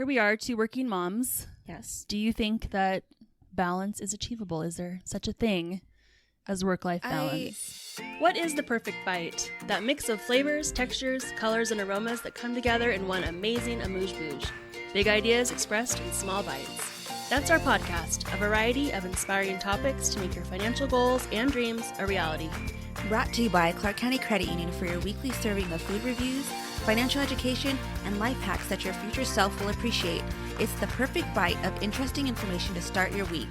here we are, two working moms. Yes. Do you think that balance is achievable? Is there such a thing as work-life balance? What is the perfect bite? That mix of flavors, textures, colors, and aromas that come together in one amazing amuse-bouche. Big ideas expressed in small bites. That's our podcast, a variety of inspiring topics to make your financial goals and dreams a reality. Brought to you by Clark County Credit Union for your weekly serving of food reviews, financial education, and life hacks that your future self will appreciate. It's the perfect bite of interesting information to start your week.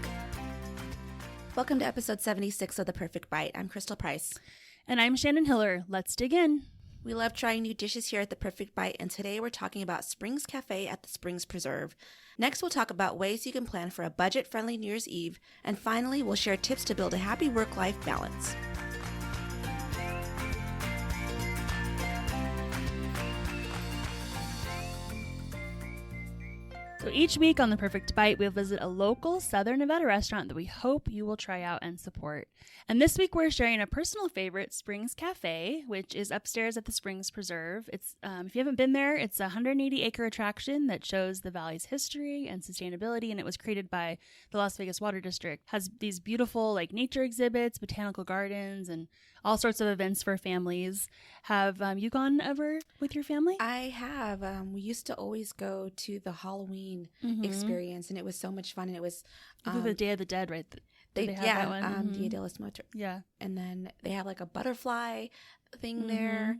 Welcome to episode 76 of The Perfect Bite. I'm Crystal Price. And I'm Shannon Hiller. Let's dig in. We love trying new dishes here at The Perfect Bite, and today we're talking about Springs Cafe at the Springs Preserve. Next, we'll talk about ways you can plan for a budget-friendly New Year's Eve. And finally, we'll share tips to build a happy work-life balance. So each week on The Perfect Bite, we'll visit a local Southern Nevada restaurant that we hope you will try out and support. And this week we're sharing a personal favorite, Springs Cafe, which is upstairs at the Springs Preserve. It's if you haven't been there, it's a 180-acre attraction that shows the valley's history and sustainability, and it was created by the Las Vegas Water District. Has these beautiful nature exhibits, botanical gardens, and all sorts of events for families. Have you gone ever with your family? I have. We used to always go to the Halloween experience, and it was so much fun. And it was the Day of the Dead, right? They have that one? Dia de los Muertos. Yeah. And then they have a butterfly thing there.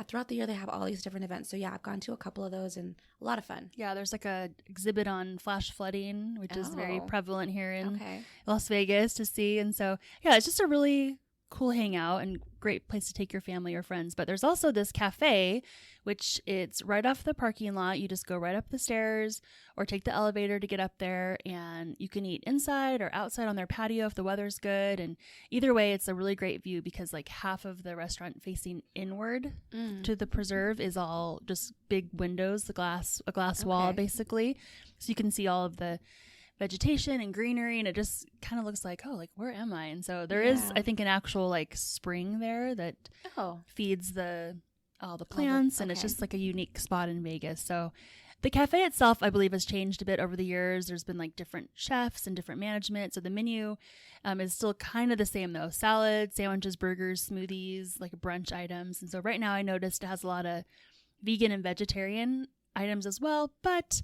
Throughout the year they have all these different events. So I've gone to a couple of those and a lot of fun. Yeah, there's a exhibit on flash flooding, which is very prevalent here in Las Vegas to see. And so, it's just a really cool hangout and great place to take your family or friends. But there's also this cafe, which it's right off the parking lot. You just go right up the stairs or take the elevator to get up there, and you can eat inside or outside on their patio if the weather's good. And either way, it's a really great view because half of the restaurant facing inward to the preserve is all just big windows, a glass wall basically. So you can see all of the vegetation and greenery, and it just kind of looks like where am I? And so there is, I think, an actual spring there that feeds all the plants, and it's just a unique spot in Vegas. So the cafe itself, I believe, has changed a bit over the years. There's been different chefs and different management, so the menu is still kind of the same though: salads, sandwiches, burgers, smoothies, brunch items. And so right now I noticed it has a lot of vegan and vegetarian items as well, but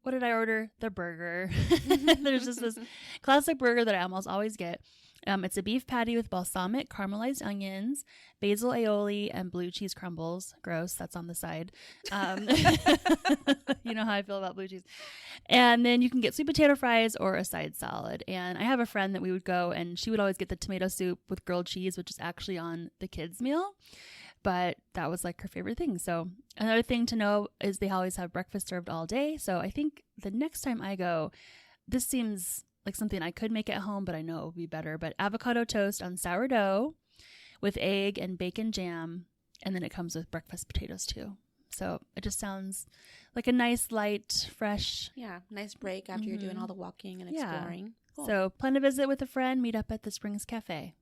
what did I order? The burger. There's just this classic burger that I almost always get. It's a beef patty with balsamic caramelized onions, basil aioli, and blue cheese crumbles. Gross. That's on the side. You know how I feel about blue cheese. And then you can get sweet potato fries or a side salad. And I have a friend that we would go, and she would always get the tomato soup with grilled cheese, which is actually on the kids' meal. But that was her favorite thing. So another thing to know is they always have breakfast served all day. So I think the next time I go, this seems like something I could make at home, but I know it will be better. But avocado toast on sourdough with egg and bacon jam. And then it comes with breakfast potatoes too. So it just sounds like a nice, light, fresh. Yeah, nice break after you're doing all the walking and exploring. Cool. So plan to visit with a friend, meet up at the Springs Cafe.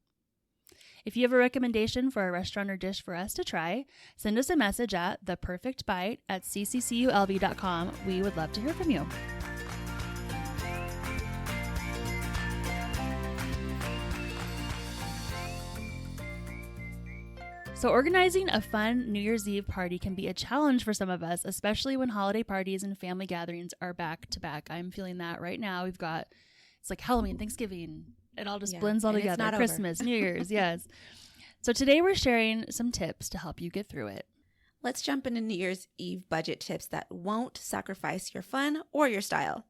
If you have a recommendation for a restaurant or dish for us to try, send us a message at theperfectbite@ccculv.com. We would love to hear from you. So organizing a fun New Year's Eve party can be a challenge for some of us, especially when holiday parties and family gatherings are back to back. I'm feeling that right now. It's Halloween, Thanksgiving. It all just blends all together. Christmas, New Year's, yes. So today we're sharing some tips to help you get through it. Let's jump into New Year's Eve budget tips that won't sacrifice your fun or your style.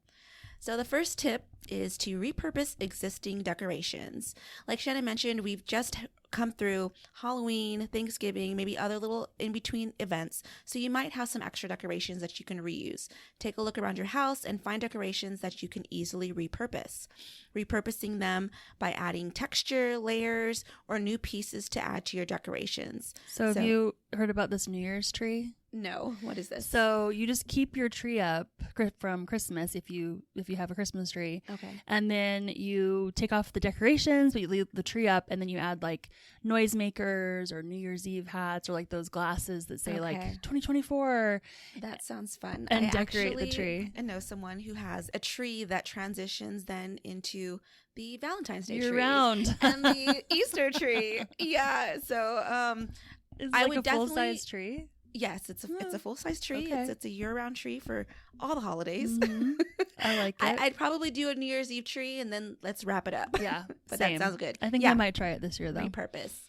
So the first tip is to repurpose existing decorations. Like Shannon mentioned, we've just come through Halloween, Thanksgiving, maybe other little in-between events. So you might have some extra decorations that you can reuse. Take a look around your house and find decorations that you can easily repurpose. Repurposing them by adding texture, layers, or new pieces to add to your decorations. So have you heard about this New Year's tree? No. What is this? So you just keep your tree up, from Christmas if you have a Christmas tree. Okay. And then you take off the decorations, but you leave the tree up, and then you add like noisemakers or New Year's Eve hats or like those glasses that say like 2024. That sounds fun. And decorate the tree. I know someone who has a tree that transitions then into the Valentine's Day Year tree round. and the Easter tree. Yeah. So it's like a full-size tree. Yes, it's a full-size tree. Okay. It's a year-round tree for all the holidays. Mm-hmm. I like it. I'd probably do a New Year's Eve tree and then let's wrap it up. Yeah, but same. that sounds good. I think I might try it this year though. Repurpose.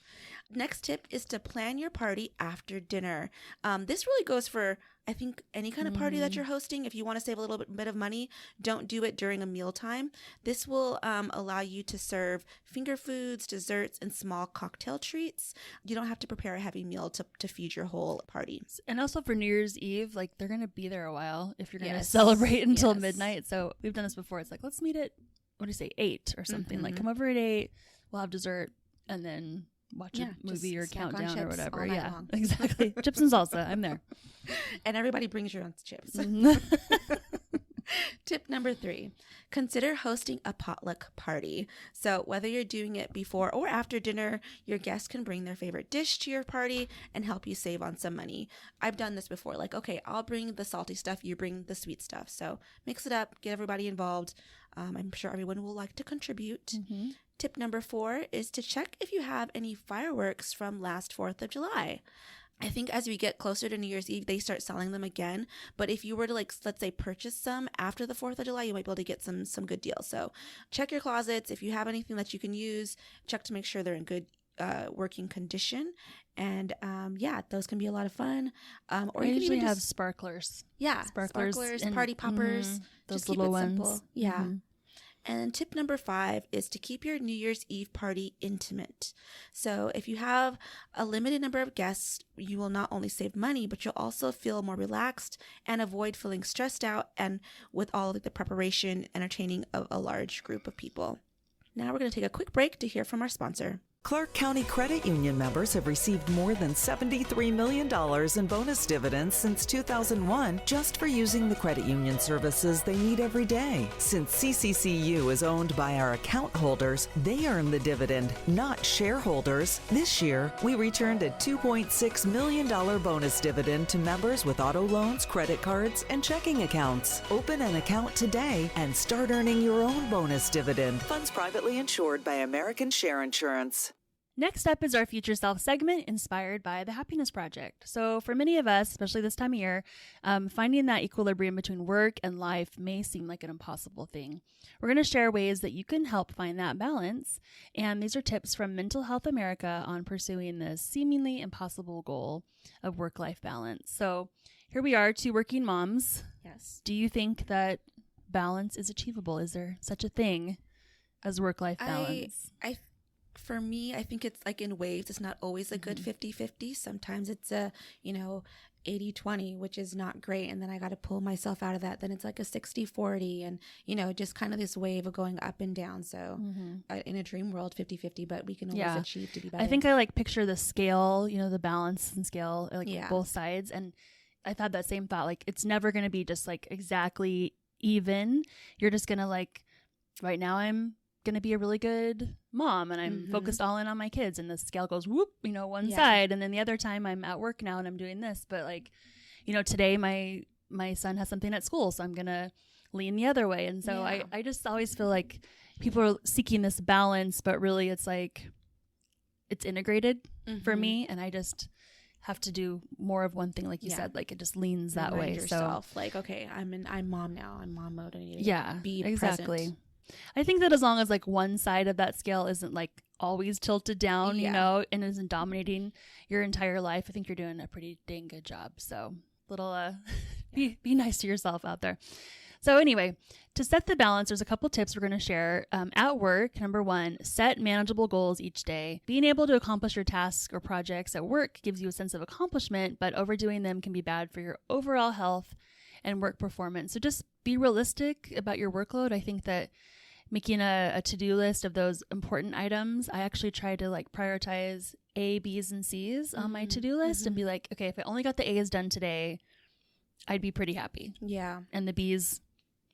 Next tip is to plan your party after dinner. This really goes for, I think, any kind of party that you're hosting. If you want to save a little bit of money, don't do it during a mealtime. This will allow you to serve finger foods, desserts, and small cocktail treats. You don't have to prepare a heavy meal to feed your whole party. And also for New Year's Eve, like they're going to be there a while if you're going to celebrate until midnight. So we've done this before. It's like, let's meet at, 8 or something. Like come over at 8, we'll have dessert, and then watch a movie or countdown or whatever. Yeah, exactly. Chips and salsa. I'm there. And everybody brings your own chips. Tip number 3, consider hosting a potluck party. So whether you're doing it before or after dinner, your guests can bring their favorite dish to your party and help you save on some money. I've done this before. Like, okay, I'll bring the salty stuff, you bring the sweet stuff. So mix it up, get everybody involved. I'm sure everyone will like to contribute. Mm-hmm. Tip number 4 is to check if you have any fireworks from last 4th of July. I think as we get closer to New Year's Eve, they start selling them again. But if you were to, like, let's say purchase some after the 4th of July, you might be able to get some good deals. So check your closets. If you have anything that you can use, check to make sure they're in good working condition. And those can be a lot of fun. Or you usually have sparklers. Yeah, sparklers and party poppers. Those little ones. Simple. Yeah. Mm-hmm. And tip number 5 is to keep your New Year's Eve party intimate. So if you have a limited number of guests, you will not only save money, but you'll also feel more relaxed and avoid feeling stressed out and with all of the preparation, entertaining of a large group of people. Now we're going to take a quick break to hear from our sponsor. Clark County Credit Union members have received more than $73 million in bonus dividends since 2001 just for using the credit union services they need every day. Since CCCU is owned by our account holders, they earn the dividend, not shareholders. This year, we returned a $2.6 million bonus dividend to members with auto loans, credit cards, and checking accounts. Open an account today and start earning your own bonus dividend. Funds privately insured by American Share Insurance. Next up is our Future Self segment inspired by the Happiness Project. So for many of us, especially this time of year, finding that equilibrium between work and life may seem like an impossible thing. We're going to share ways that you can help find that balance. And these are tips from Mental Health America on pursuing the seemingly impossible goal of work-life balance. So here we are, 2 working moms. Yes. Do you think that balance is achievable? Is there such a thing as work-life balance? For me, I think it's like in waves. It's not always a good 50-50. Sometimes it's a, 80-20, which is not great. And then I got to pull myself out of that. Then it's like a 60-40 and, just kind of this wave of going up and down. So in a dream world, 50-50, but we can always achieve to be better. I think I picture the scale, the balance and scale, both sides. And I've had that same thought, it's never going to be just exactly even. You're just going to right now I'm going to be a really good mom and I'm focused all in on my kids, and the scale goes whoop, one side, and then the other time I'm at work now and I'm doing this, but today my son has something at school, so I'm going to lean the other way. And so I just always feel like people are seeking this balance, but really it's it's integrated for me, and I just have to do more of one thing, like you said, it just leans that way. Yourself, okay, I'm mom now, I'm mom mode, I need to be exactly present. I think that as long as one side of that scale isn't always tilted down, and isn't dominating your entire life, I think you're doing a pretty dang good job. So be nice to yourself out there. So anyway, to set the balance, there's a couple tips we're going to share. At work, number 1, set manageable goals each day. Being able to accomplish your tasks or projects at work gives you a sense of accomplishment, but overdoing them can be bad for your overall health and work performance. So just be realistic about your workload. I think that making a to-do list of those important items, I actually try to prioritize A, B's, and C's on my to-do list and be okay, if I only got the A's done today, I'd be pretty happy. Yeah. And the bees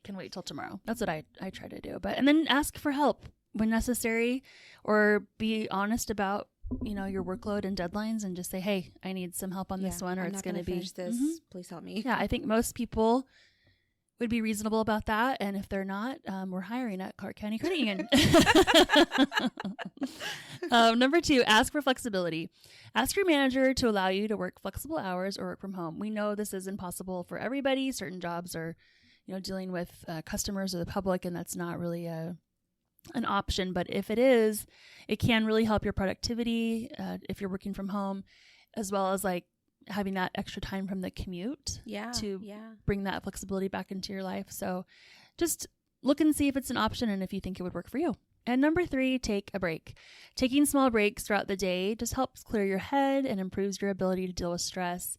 can wait till tomorrow. That's what I try to do. And then ask for help when necessary, or be honest about, your workload and deadlines, and just say, hey, I need some help on this one, or it's going to be finish this. Please help me. Yeah. I think most people would be reasonable about that. And if they're not, we're hiring at Clark County Credit Union. Number 2, ask for flexibility. Ask your manager to allow you to work flexible hours or work from home. We know this isn't possible for everybody. Certain jobs are, dealing with customers or the public, and that's not really an option. But if it is, it can really help your productivity if you're working from home, as well as like having that extra time from the commute to bring that flexibility back into your life. So just look and see if it's an option and if you think it would work for you. And number 3, take a break. Taking small breaks throughout the day just helps clear your head and improves your ability to deal with stress.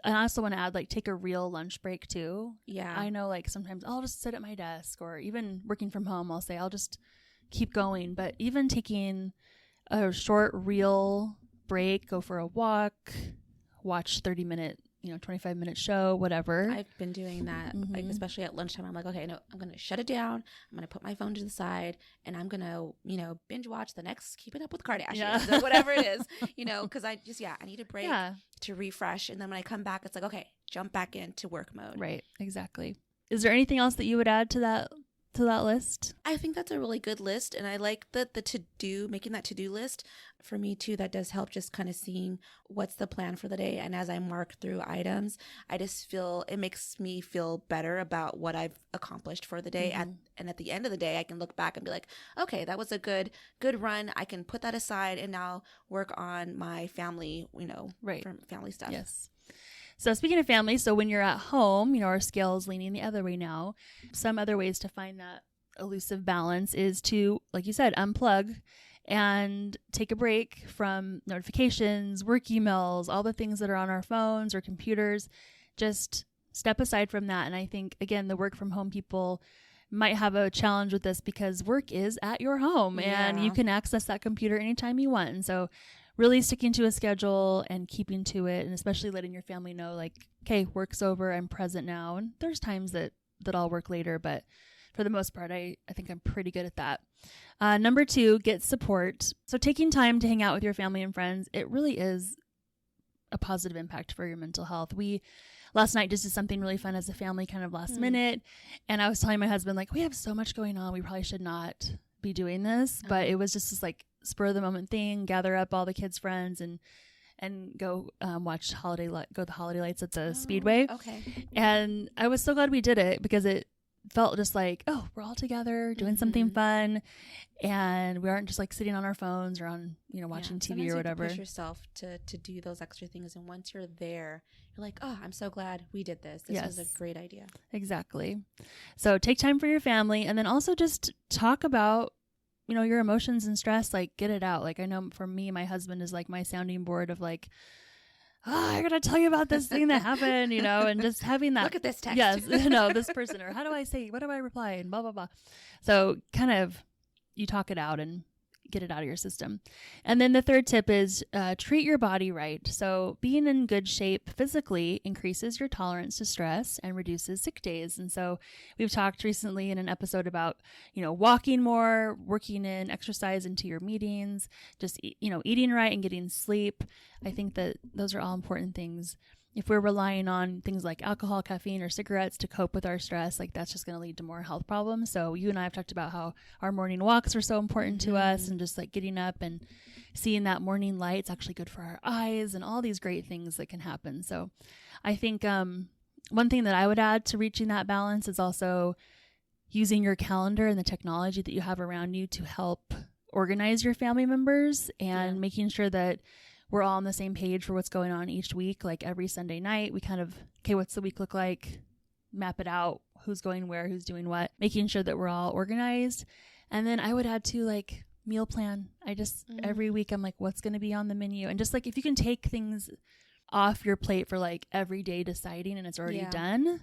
I also want to add, like, take a real lunch break too. Yeah. I know, like, sometimes I'll just sit at my desk, or even working from home, I'll say I'll just keep going. But even taking a short, real break, go for a walk, watch 30-minute, 25-minute show, whatever. I've been doing that, like, especially at lunchtime. I'm like, okay, no, I'm going to shut it down. I'm going to put my phone to the side, and I'm going to, binge watch the next Keeping Up with Kardashians or whatever it is, because I need a break to refresh. And then when I come back, it's like, okay, jump back into work mode. Right. Exactly. Is there anything else that you would add to that list? I think that's a really good list, and I like the to-do, making that to-do list. For me too, that does help, just kind of seeing what's the plan for the day. And as I mark through items, I just feel it makes me feel better about what I've accomplished for the day. And at the end of the day, I can look back and be like, okay, that was a good run. I can put that aside and now work on my family, family stuff. Yes. So speaking of family, so when you're at home, our scale is leaning the other way now. Some other ways to find that elusive balance is to, like you said, unplug and take a break from notifications, work emails, all the things that are on our phones or computers. Just step aside from that. And I think, again, the work from home people might have a challenge with this because work is at your home and you can access that computer anytime you want. And so really sticking to a schedule and keeping to it, and especially letting your family know, like, okay, work's over, I'm present now. And there's times that I'll work later, but for the most part, I think I'm pretty good at that. Number 2, get support. So taking time to hang out with your family and friends, it really is a positive impact for your mental health. We last night just did something really fun as a family, kind of last minute. And I was telling my husband, like, we have so much going on. We probably should not be doing this, but it was just this like spur of the moment thing, gather up all the kids' friends and go watch the holiday lights at the Speedway. Okay. And I was so glad we did it because it felt just like, oh, we're all together doing something fun, and we aren't just like sitting on our phones or on watching TV or whatever. You push yourself to do those extra things, and once you're there, you're like, oh, I'm so glad we did this. This was a great idea. Exactly. So take time for your family, and then also just talk about your emotions and stress. Like, get it out. Like, I know for me, my husband is like my sounding board of like, I gotta tell you about this thing that happened, and just having that. Look at this text. Yes, this person, or what do I reply, and blah, blah, blah. So kind of you talk it out and get it out of your system. And then the third tip is treat your body right. So being in good shape physically increases your tolerance to stress and reduces sick days. And so we've talked recently in an episode about, walking more, working in exercise into your meetings, just, eating right and getting sleep. I think that those are all important things. If we're relying on things like alcohol, caffeine, or cigarettes to cope with our stress, like that's just going to lead to more health problems. So you and I have talked about how our morning walks are so important to us, and just like getting up and seeing that morning light, it's actually good for our eyes and all these great things that can happen. So I think one thing that I would add to reaching that balance is also using your calendar and the technology that you have around you to help organize your family members, and making sure that we're all on the same page for what's going on each week. Like every Sunday night, we kind of, okay, what's the week look like? Map it out. Who's going where? Who's doing what? Making sure that we're all organized. And then I would add to like meal plan. I just, every week I'm like, what's going to be on the menu? And just like, if you can take things off your plate for like every day deciding and it's already done,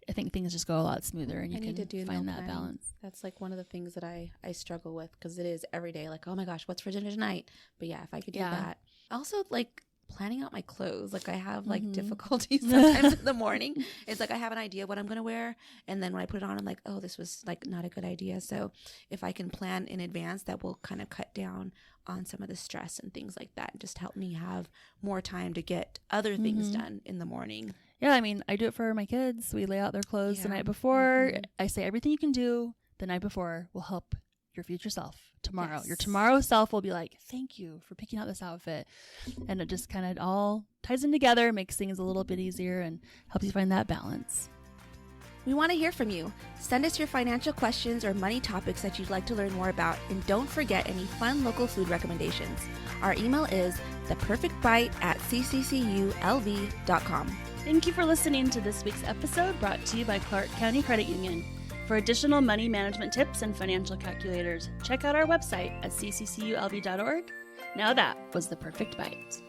I think things just go a lot smoother, and you can find that balance. That's like one of the things that I struggle with, because it is every day like, oh my gosh, what's for dinner tonight? But yeah, if I could do that. Also, like, planning out my clothes. Like I have like difficulties sometimes in the morning. It's like I have an idea what I'm going to wear. And then when I put it on, I'm like, oh, this was like not a good idea. So if I can plan in advance, that will kind of cut down on some of the stress and things like that. And just help me have more time to get other things done in the morning. Yeah, I mean, I do it for my kids. We lay out their clothes the night before. I say everything you can do the night before will help your future self tomorrow. Yes. Your tomorrow self will be like, thank you for picking out this outfit. And it just kind of all ties in together, makes things a little bit easier and helps you find that balance. We want to hear from you. Send us your financial questions or money topics that you'd like to learn more about. And don't forget any fun local food recommendations. Our email is theperfectbite@ccculv.com. Thank you for listening to this week's episode brought to you by Clark County Credit Union. For additional money management tips and financial calculators, check out our website at ccculv.org. Now that was The Perfect Bite.